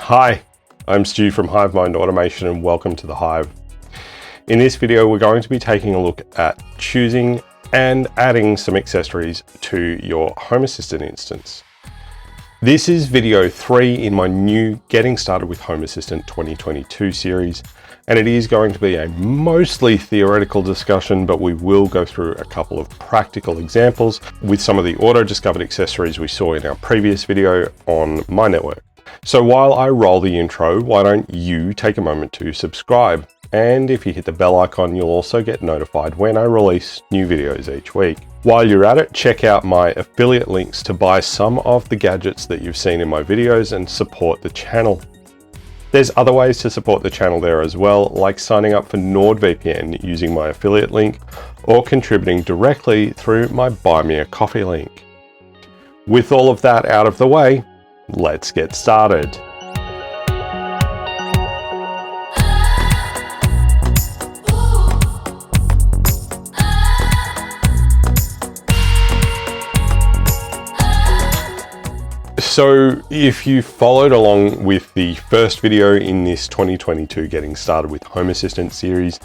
Hi, I'm Stu from HiveMind Automation and welcome to the Hive. In this video, we're going to be taking a look at choosing and adding some accessories to your Home Assistant instance. This is video 3 in my new Getting Started with Home Assistant 2022 series, and it is going to be a mostly theoretical discussion, but we will go through a couple of practical examples with some of the auto-discovered accessories we saw in our previous video on my network. So while I roll the intro, why don't you take a moment to subscribe? And if you hit the bell icon, you'll also get notified when I release new videos each week. While you're at it, check out my affiliate links to buy some of the gadgets that you've seen in my videos and support the channel. There's other ways to support the channel there as well, like signing up for NordVPN using my affiliate link or contributing directly through my Buy Me a Coffee link. With all of that out of the way, let's get started. So if you followed along with the first video in this 2022 Getting Started with Home Assistant series,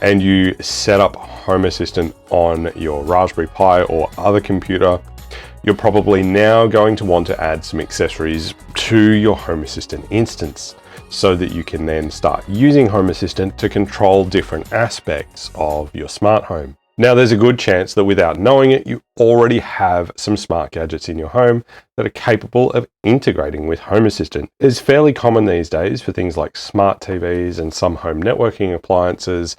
and you set up Home Assistant on your Raspberry Pi or other computer, you're probably now going to want to add some accessories to your Home Assistant instance so that you can then start using Home Assistant to control different aspects of your smart home. Now, there's a good chance that without knowing it, you already have some smart gadgets in your home that are capable of integrating with Home Assistant. It's fairly common these days for things like smart TVs and some home networking appliances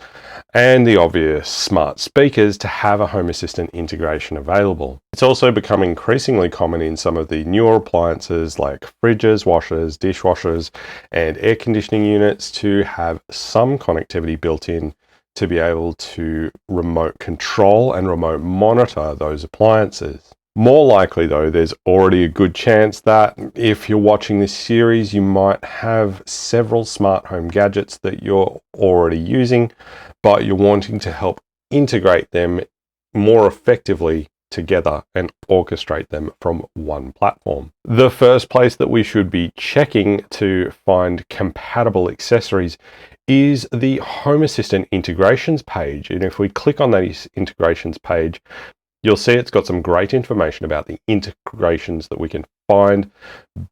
and the obvious smart speakers to have a Home Assistant integration available. It's also become increasingly common in some of the newer appliances like fridges, washers, dishwashers, and air conditioning units to have some connectivity built in to be able to remote control and remote monitor those appliances. More likely though, there's already a good chance that if you're watching this series, you might have several smart home gadgets that you're already using, but you're wanting to help integrate them more effectively together and orchestrate them from one platform. The first place that we should be checking to find compatible accessories is the Home Assistant integrations page. And if we click on that integrations page, you'll see it's got some great information about the integrations that we can find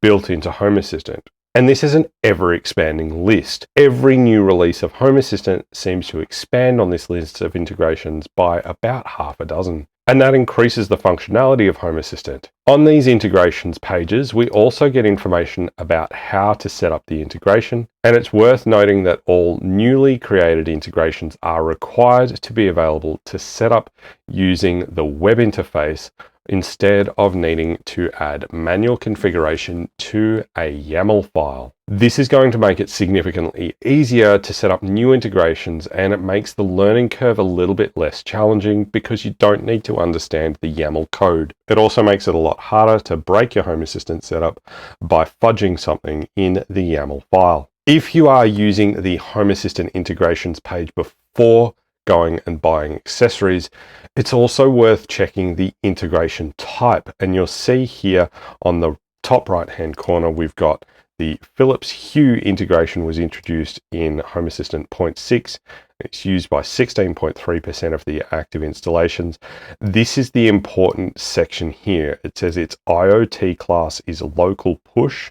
built into Home Assistant. And this is an ever-expanding list. Every new release of Home Assistant seems to expand on this list of integrations by about half a dozen. And that increases the functionality of Home Assistant. On these integrations pages, we also get information about how to set up the integration, and it's worth noting that all newly created integrations are required to be available to set up using the web interface instead of needing to add manual configuration to a YAML file. This is going to make it significantly easier to set up new integrations, and it makes the learning curve a little bit less challenging because you don't need to understand the YAML code. It also makes it a lot harder to break your Home Assistant setup by fudging something in the YAML file. If you are using the Home Assistant integrations page before going and buying accessories, it's also worth checking the integration type. And you'll see here on the top right hand corner, we've got the Philips Hue integration was introduced in Home Assistant 0.6. It's used by 16.3% of the active installations. This is the important section here. It says its IoT class is local push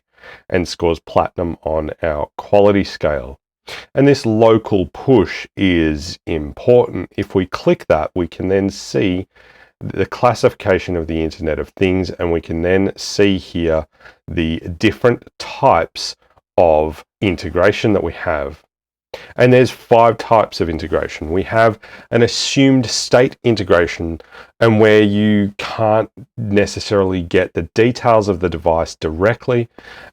and scores platinum on our quality scale. And this local push is important. If we click that, we can then see the classification of the Internet of Things, and we can then see here the different types of integration that we have. And there's 5 types of integration. We have an assumed state integration, and where you can't necessarily get the details of the device directly,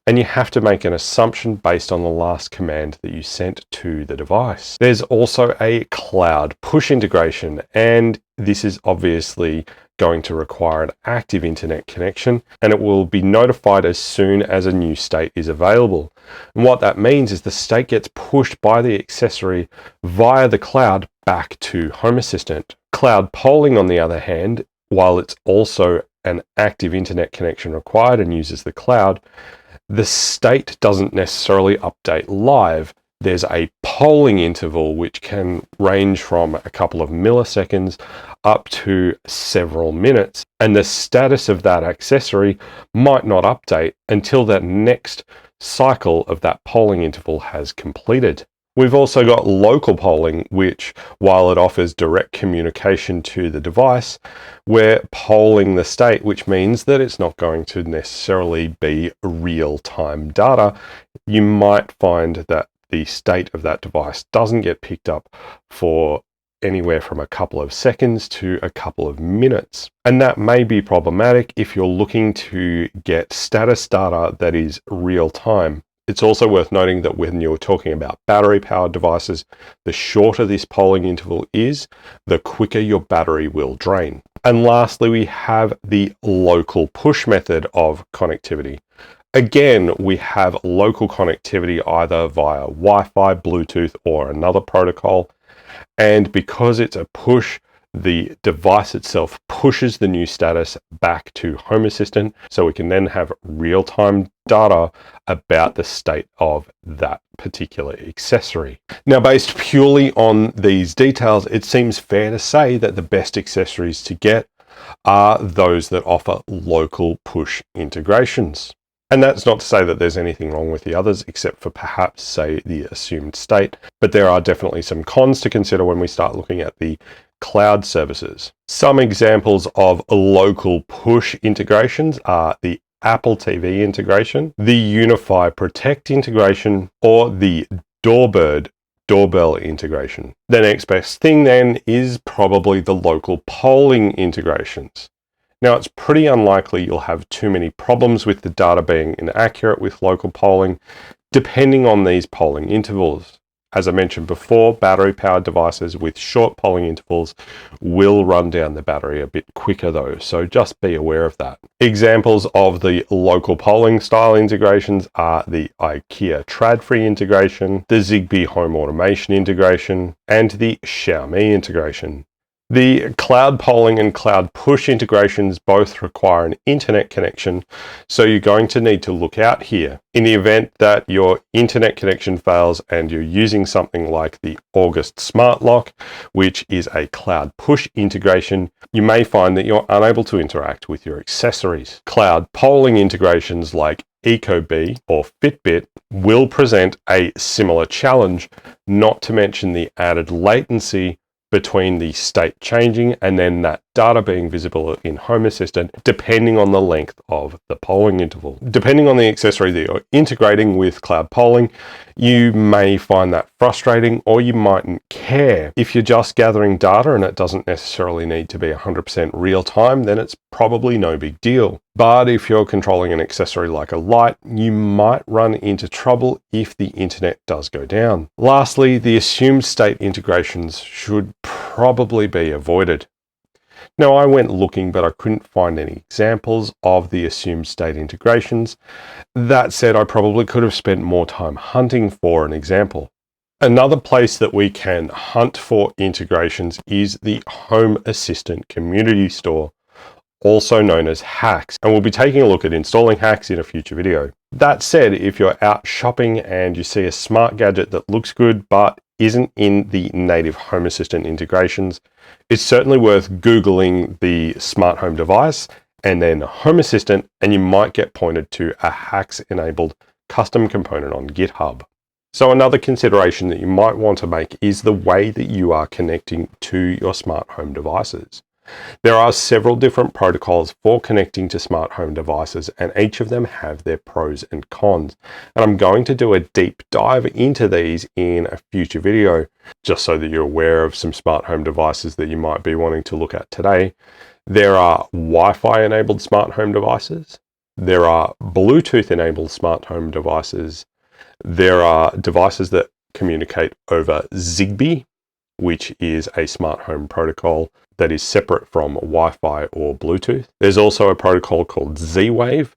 and you have to make an assumption based on the last command that you sent to the device. There's also a cloud push integration, and this is obviously going to require an active internet connection, and it will be notified as soon as a new state is available. And what that means is the state gets pushed by the accessory via the cloud back to Home Assistant. Cloud polling, on the other hand, while it's also an active internet connection required and uses the cloud, The state doesn't necessarily update live. There's a polling interval which can range from a couple of milliseconds up to several minutes, and the status of that accessory might not update until that next cycle of that polling interval has completed. We've also got local polling, which, while it offers direct communication to the device, we're polling the state, which means that it's not going to necessarily be real-time data. You might find that the state of that device doesn't get picked up for anywhere from a couple of seconds to a couple of minutes. And that may be problematic if you're looking to get status data that is real-time. It's also worth noting that when you're talking about battery-powered devices, the shorter this polling interval is, the quicker your battery will drain. And lastly, we have the local push method of connectivity. Again, we have local connectivity either via Wi-Fi, Bluetooth, or another protocol. And because it's a push, the device itself pushes the new status back to Home Assistant, so we can then have real-time data about the state of that particular accessory. Now, based purely on these details, it seems fair to say that the best accessories to get are those that offer local push integrations. And that's not to say that there's anything wrong with the others, except for perhaps, say, the assumed state. But there are definitely some cons to consider when we start looking at the cloud services. Some examples of local push integrations are the Apple TV integration, the Unify Protect integration, or the Doorbird doorbell integration. The next best thing then is probably the local polling integrations. Now, it's pretty unlikely you'll have too many problems with the data being inaccurate with local polling, depending on these polling intervals. As I mentioned before, battery-powered devices with short polling intervals will run down the battery a bit quicker though, so just be aware of that. Examples of the local polling style integrations are the IKEA Trad-free integration, the Zigbee home automation integration, and the Xiaomi integration. The cloud polling and cloud push integrations both require an internet connection, so you're going to need to look out here. In the event that your internet connection fails and you're using something like the August Smart Lock, which is a cloud push integration, you may find that you're unable to interact with your accessories. Cloud polling integrations like Ecobee or Fitbit will present a similar challenge, not to mention the added latency between the state changing and then that data being visible in Home Assistant, depending on the length of the polling interval. Depending on the accessory that you're integrating with cloud polling, you may find that frustrating, or you mightn't care. If you're just gathering data and it doesn't necessarily need to be 100% real time, then it's probably no big deal. But if you're controlling an accessory like a light, you might run into trouble if the internet does go down. Lastly, the assumed state integrations should probably be avoided. Now, I went looking, but I couldn't find any examples of the assumed state integrations. That said, I probably could have spent more time hunting for an example. Another place that we can hunt for integrations is the Home Assistant Community Store, also known as Hacks, and we'll be taking a look at installing Hacks in a future video. That said, if you're out shopping and you see a smart gadget that looks good but isn't in the native Home Assistant integrations, it's certainly worth Googling the smart home device and then Home Assistant, and you might get pointed to a Hacks-enabled custom component on GitHub. So another consideration that you might want to make is the way that you are connecting to your smart home devices. There are several different protocols for connecting to smart home devices, and each of them have their pros and cons. And I'm going to do a deep dive into these in a future video, just so that you're aware of some smart home devices that you might be wanting to look at today. There are Wi-Fi enabled smart home devices. There are Bluetooth enabled smart home devices. There are devices that communicate over Zigbee, which is a smart home protocol that is separate from Wi-Fi or Bluetooth. There's also a protocol called Z-Wave,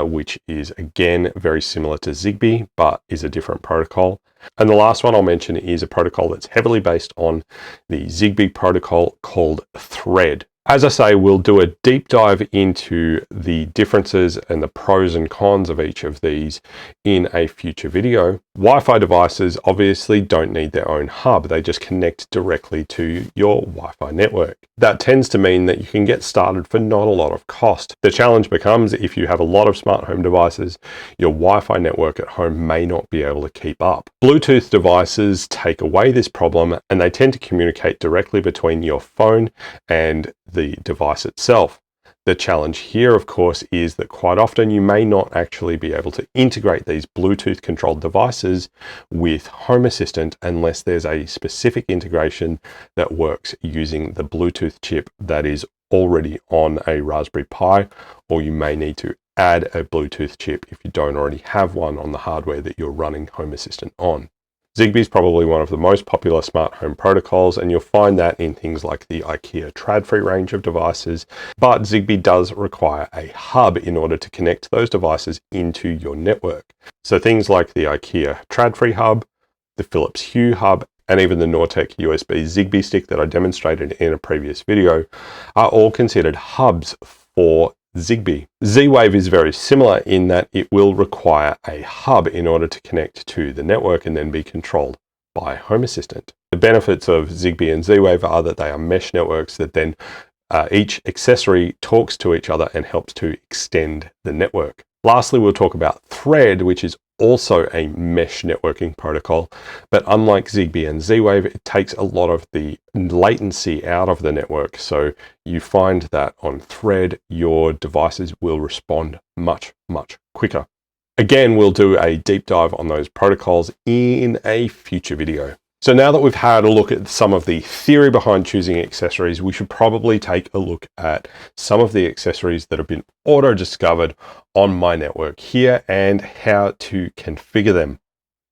which is again very similar to Zigbee, but is a different protocol. And the last one I'll mention is a protocol that's heavily based on the Zigbee protocol called Thread. As I say, we'll do a deep dive into the differences and the pros and cons of each of these in a future video. Wi-Fi devices obviously don't need their own hub. They just connect directly to your Wi-Fi network. That tends to mean that you can get started for not a lot of cost. The challenge becomes if you have a lot of smart home devices, your Wi-Fi network at home may not be able to keep up. Bluetooth devices take away this problem, and they tend to communicate directly between your phone and the device itself. The challenge here, of course, is that quite often you may not actually be able to integrate these Bluetooth controlled devices with Home Assistant unless there's a specific integration that works using the Bluetooth chip that is already on a Raspberry Pi, or you may need to add a Bluetooth chip if you don't already have one on the hardware that you're running Home Assistant on. Zigbee is probably one of the most popular smart home protocols, and you'll find that in things like the IKEA Trad-free range of devices, but Zigbee does require a hub in order to connect those devices into your network. So things like the IKEA Trad-free hub, the Philips Hue hub, and even the Nortec USB Zigbee stick that I demonstrated in a previous video are all considered hubs for Zigbee. Z-Wave is very similar in that it will require a hub in order to connect to the network and then be controlled by Home Assistant. The benefits of Zigbee and Z-Wave are that they are mesh networks that then each accessory talks to each other and helps to extend the network. Lastly, we'll talk about Thread, which is also a mesh networking protocol, but unlike Zigbee and Z-Wave, it takes a lot of the latency out of the network. So you find that on Thread, your devices will respond much, much quicker. Again, we'll do a deep dive on those protocols in a future video. So now that we've had a look at some of the theory behind choosing accessories, we should probably take a look at some of the accessories that have been auto-discovered on my network here and how to configure them.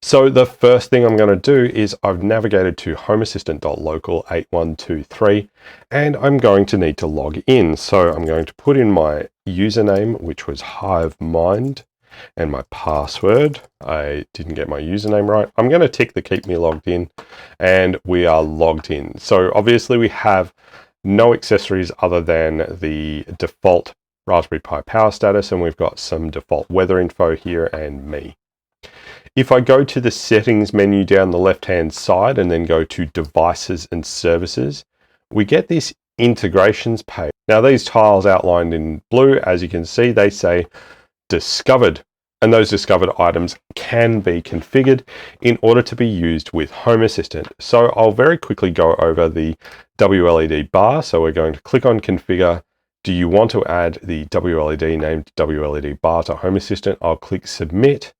So the first thing I'm going to do is I've navigated to homeassistant.local8123 and I'm going to need to log in. So I'm going to put in my username, which was HiveMind, and my password. I didn't get my username right. I'm going to tick the keep me logged in, and we are logged in. So obviously we have no accessories other than the default Raspberry Pi power status, and we've got some default weather info here and me. If I go to the settings menu down the left hand side and then go to devices and services, we get this integrations page. Now these tiles outlined in blue, as you can see, they say discovered, and those discovered items can be configured in order to be used with Home Assistant. So I'll very quickly go over the WLED bar. So we're going to click on configure. Do you want to add the WLED named WLED bar to Home Assistant? I'll click submit,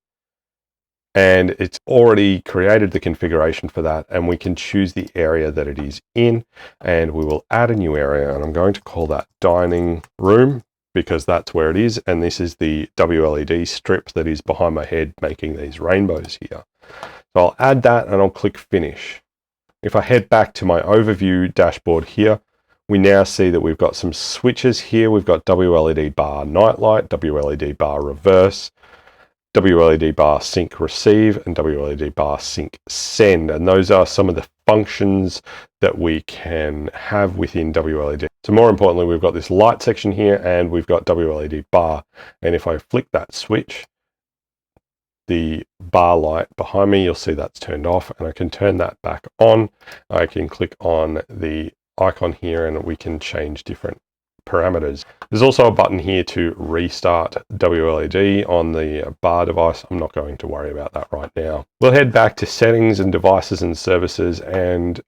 and it's already created the configuration for that, and we can choose the area that it is in, and we will add a new area, and I'm going to call that dining room, because that's where it is, and this is the WLED strip that is behind my head making these rainbows here. So I'll add that and I'll click finish. If I head back to my overview dashboard here, we now see that we've got some switches here. We've got WLED bar nightlight, WLED bar reverse, WLED bar sync receive, and WLED bar sync send, and those are some of the functions that we can have within WLED. So more importantly, we've got this light section here and we've got WLED bar, and if I flick that switch, the bar light behind me, you'll see that's turned off, and I can turn that back on. I can click on the icon here and we can change different parameters. There's also a button here to restart WLED on the bar device. I'm not going to worry about that right now. We'll head back to settings and devices and services, and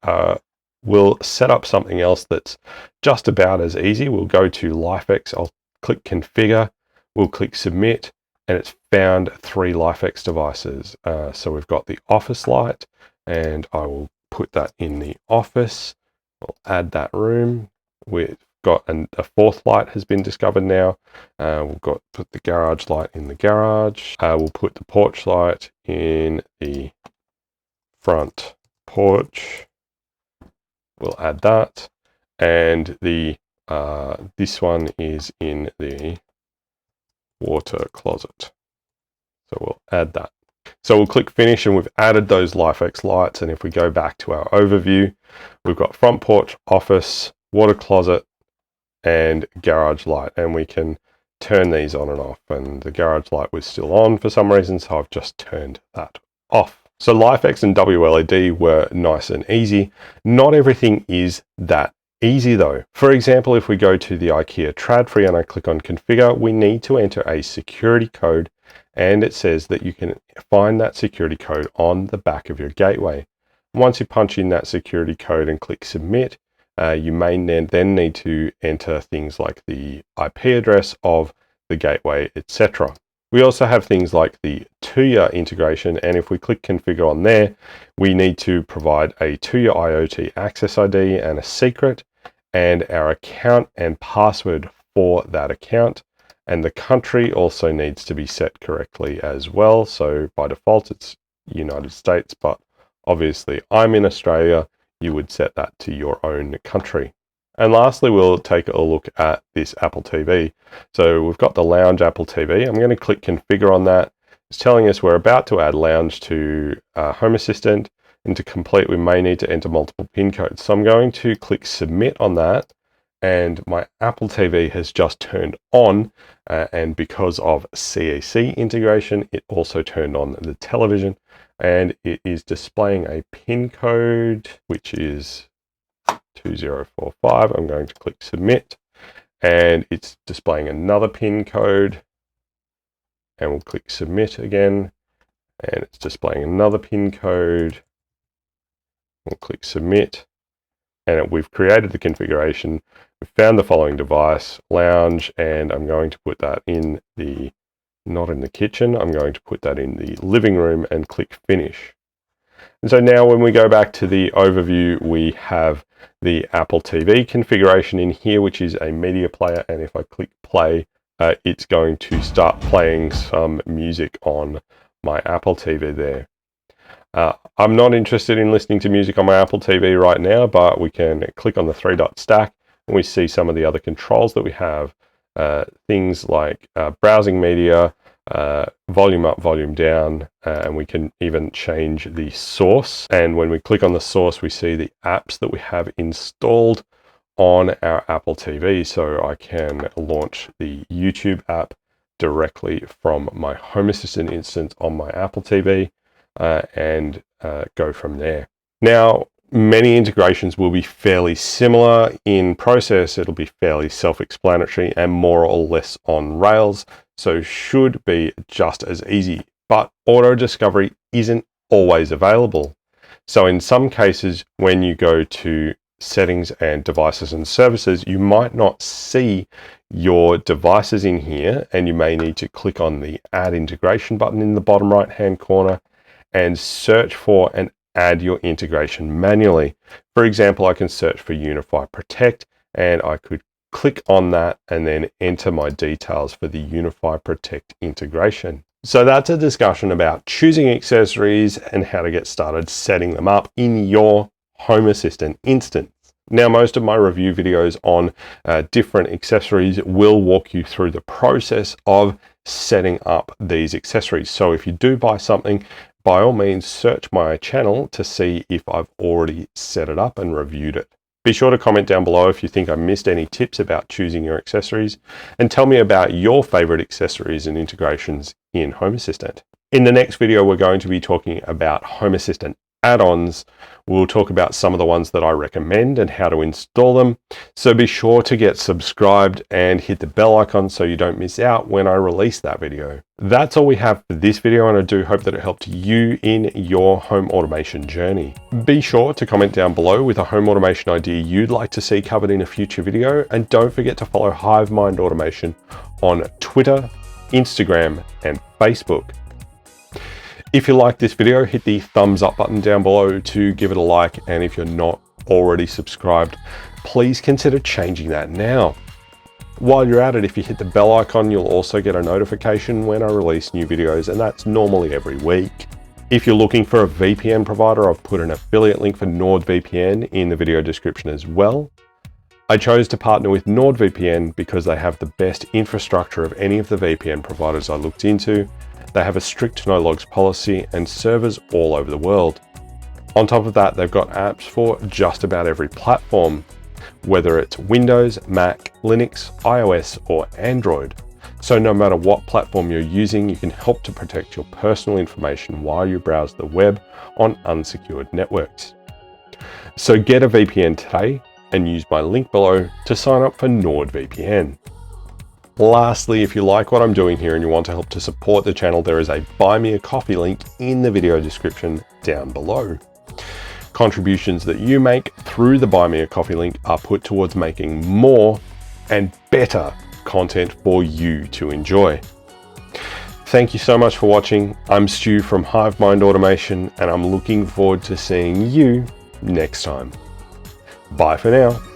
we'll set up something else that's just about as easy. We'll go to LifeX. I'll click configure. We'll click submit, and it's found 3 LifeX devices. So we've got the office light, and I will put that in the office. We'll add that room. We've got a 4th light has been discovered now. We've got put the garage light in the garage. We'll put the porch light in the front porch. We'll add that, and the this one is in the water closet. So we'll add that. So we'll click finish, and we've added those LifeX lights. And if we go back to our overview, we've got front porch, office, water closet, and garage light, and we can turn these on and off, and the garage light was still on for some reason, so I've just turned that off. So LifeX and WLED were nice and easy. Not everything is that easy though. For example, if we go to the IKEA Tradfree and I click on configure, we need to enter a security code, and it says that you can find that security code on the back of your gateway. Once you punch in that security code and click submit, you may then need to enter things like the IP address of the gateway, etc. We also have things like the Tuya integration, and if we click configure on there, we need to provide a Tuya IoT access ID and a secret, and our account and password for that account. And the country also needs to be set correctly as well. So by default, it's United States, but obviously I'm in Australia. You would set that to your own country. And lastly, we'll take a look at this Apple TV. So we've got the Lounge Apple TV. I'm going to click configure on that. It's telling us we're about to add Lounge to Home Assistant. And to complete, we may need to enter multiple PIN codes. So I'm going to click submit on that. And my Apple TV has just turned on. And because of CAC integration, it also turned on the television. And it is displaying a PIN code, which is 2045. I'm going to click submit, and it's displaying another PIN code, and we'll click submit again, and it's displaying another PIN code. We'll click submit, and we've created the configuration. We've found the following device, Lounge, and I'm going to put that in the, not in the kitchen, I'm going to put that in the living room and click finish. And so now when we go back to the overview, we have the Apple TV configuration in here, which is a media player. And if I click play, it's going to start playing some music on my Apple TV there. I'm not interested in listening to music on my Apple TV right now, but we can click on the 3-dot stack and we see some of the other controls that we have. Things like browsing media, volume up, volume down, and we can even change the source. And when we click on the source, we see the apps that we have installed on our Apple TV. So I can launch the YouTube app directly from my Home Assistant instance on my Apple TV and go from there. Now, many integrations will be fairly similar in process. It'll be fairly self-explanatory and more or less on rails. So should be just as easy, but auto discovery isn't always available. So in some cases, when you go to settings and devices and services, you might not see your devices in here, and you may need to click on the add integration button in the bottom right hand corner and search for and add your integration manually. For example, I can search for Unify Protect, and I could click on that and then enter my details for the Unify Protect integration. So that's a discussion about choosing accessories and how to get started setting them up in your Home Assistant instance. Now, most of my review videos on different accessories will walk you through the process of setting up these accessories. So if you do buy something, by all means, search my channel to see if I've already set it up and reviewed it. Be sure to comment down below if you think I missed any tips about choosing your accessories, and tell me about your favorite accessories and integrations in Home Assistant. In the next video, we're going to be talking about Home Assistant add-ons. We'll talk about some of the ones that I recommend and how to install them. So be sure to get subscribed and hit the bell icon so you don't miss out when I release that video. That's all we have for this video, and I do hope that it helped you in your home automation journey. Be sure to comment down below with a home automation idea you'd like to see covered in a future video, and don't forget to follow HiveMind Automation on Twitter, Instagram, and Facebook. If you like this video, hit the thumbs up button down below to give it a like, and if you're not already subscribed, please consider changing that now. While you're at it, if you hit the bell icon, you'll also get a notification when I release new videos, and that's normally every week. If you're looking for a VPN provider, I've put an affiliate link for NordVPN in the video description as well. I chose to partner with NordVPN because they have the best infrastructure of any of the VPN providers I looked into. They have a strict no logs policy and servers all over the world. On top of that, they've got apps for just about every platform. whether it's Windows, Mac, Linux, iOS, or Android. So no matter what platform you're using, you can help to protect your personal information while you browse the web on unsecured networks. So get a VPN today and use my link below to sign up for NordVPN. Lastly, if you like what I'm doing here and you want to help to support the channel, there is a Buy Me a Coffee link in the video description down below. Contributions that you make through the Buy Me a Coffee link are put towards making more and better content for you to enjoy. Thank you so much for watching. I'm Stu from HiveMind Automation, and I'm looking forward to seeing you next time. Bye for now.